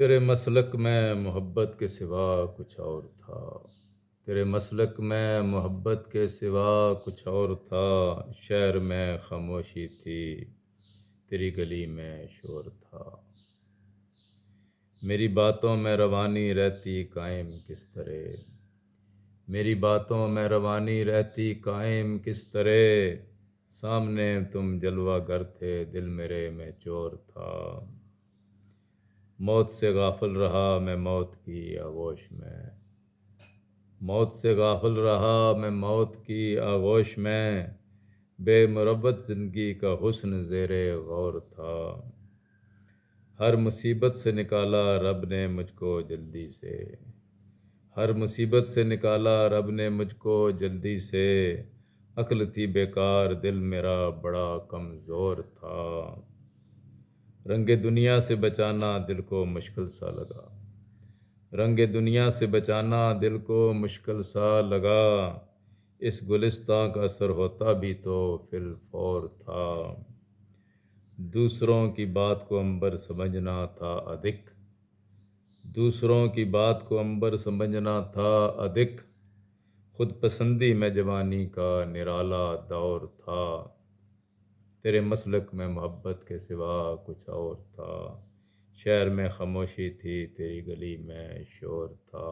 تیرے مسلک میں محبت کے سوا کچھ اور تھا، تیرے مسلک میں محبت کے سوا کچھ اور تھا، شہر میں خاموشی تھی، تیری گلی میں شور تھا، میری باتوں میں روانی رہتی قائم کس طرح، میری باتوں میں روانی رہتی قائم کس طرح، سامنے تم جلوہ گر تھے دل میرے میں چور تھا، موت سے غافل رہا میں موت کی آغوش میں، موت سے غافل رہا میں موت کی آغوش میں، بے مروت زندگی کا حسن زیر غور تھا، ہر مصیبت سے نکالا رب نے مجھ کو جلدی سے، ہر مصیبت سے نکالا رب نے مجھ کو جلدی سے، عقل تھی بیکار دل میرا بڑا کمزور تھا، رنگ دنیا سے بچانا دل کو مشکل سا لگا، رنگ دنیا سے بچانا دل کو مشکل سا لگا، اس گلستاں کا اثر ہوتا بھی تو فی الفور تھا، دوسروں کی بات کو عنبر سمجھنا تھا ادھک، دوسروں کی بات کو عنبر سمجھنا تھا ادھک، خود پسندی میں جوانی کا نرالا دور تھا، تیرے مسلک میں محبت کے سوا کچھ اور تھا، شہر میں خاموشی تھی تیری گلی میں شور تھا۔